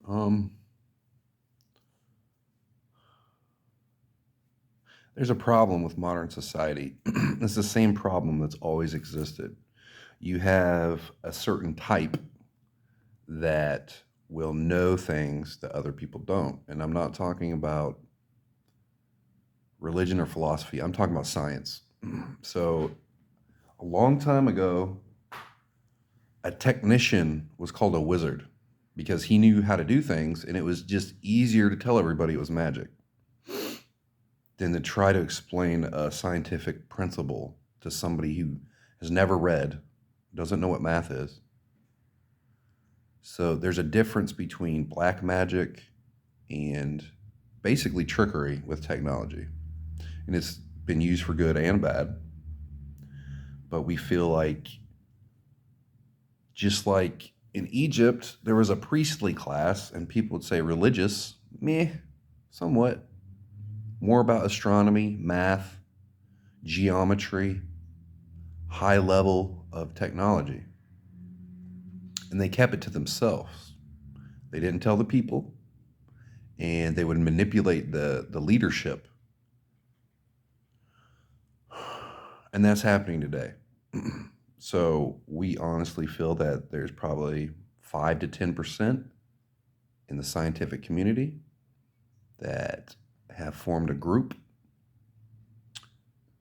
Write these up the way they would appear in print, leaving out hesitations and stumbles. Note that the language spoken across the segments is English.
Um, there's a problem with modern society. It's the same problem that's always existed. You have a certain type that will know things that other people don't. And I'm not talking about religion or philosophy, I'm talking about science. So, a long time ago, a technician was called a wizard because he knew how to do things and it was just easier to tell everybody it was magic than to try to explain a scientific principle to somebody who has never read, doesn't know what math is. So there's a difference between black magic and basically trickery with technology. And it's been used for good and bad. But we feel like, just like in Egypt, there was a priestly class, and people would say religious, meh, somewhat. More about astronomy, math, geometry, high level of technology. And they kept it to themselves. They didn't tell the people, and they would manipulate the leadership. And that's happening today. So we honestly feel that there's probably 5 to 10% in the scientific community that have formed a group,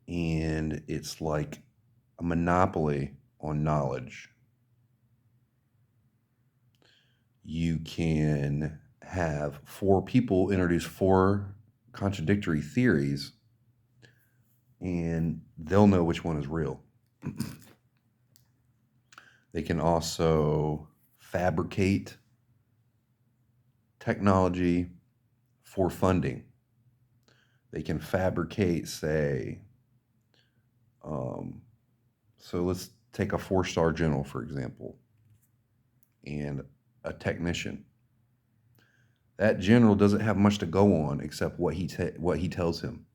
and it's like a monopoly on knowledge. You can have 4 people introduce 4 contradictory theories, and they'll know which one is real. They can also fabricate technology for funding. They can fabricate, say, so let's take a 4-star general, for example, and a technician. That general doesn't have much to go on except what he tells him.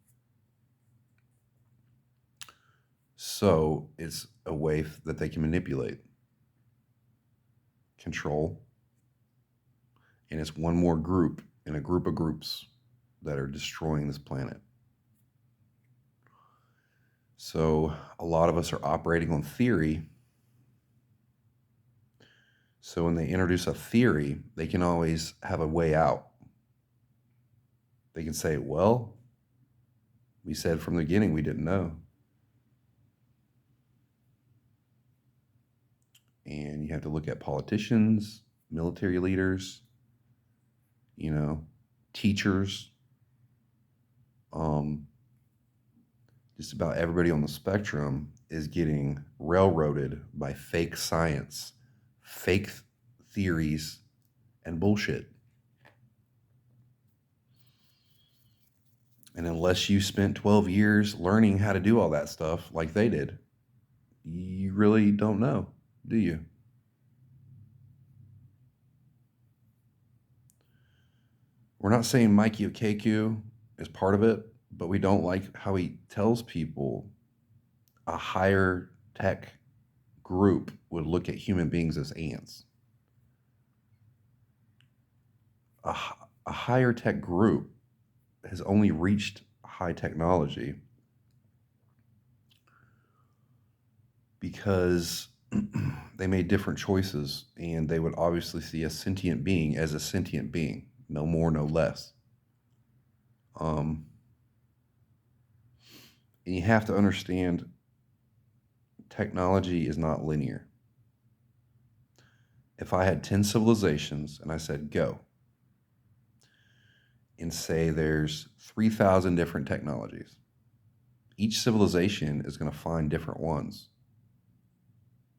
So it's a way that they can manipulate, control, and it's one more group in a group of groups that are destroying this planet. So a lot of us are operating on theory. So when they introduce a theory, they can always have a way out. They can say, well, we said from the beginning we didn't know. And you have to look at politicians, military leaders, teachers, just about everybody on the spectrum is getting railroaded by fake science, fake theories, and bullshit. And unless you spent 12 years learning how to do all that stuff like they did, you really don't know, do you? We're not saying Mikey Okeku is part of it, but we don't like how he tells people a higher tech group would look at human beings as ants. A higher tech group has only reached high technology because they made different choices, and they would obviously see a sentient being as a sentient being, no more, no less. And you have to understand, technology is not linear. If I had 10 civilizations and I said, go, and say there's 3,000 different technologies, each civilization is going to find different ones.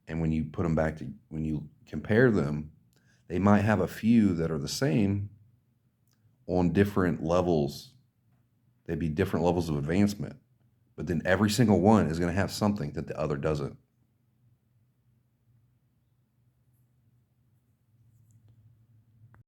And when you put them back to, when you compare them, they might have a few that are the same on different levels. They'd be different levels of advancement. But then every single one is going to have something that the other doesn't.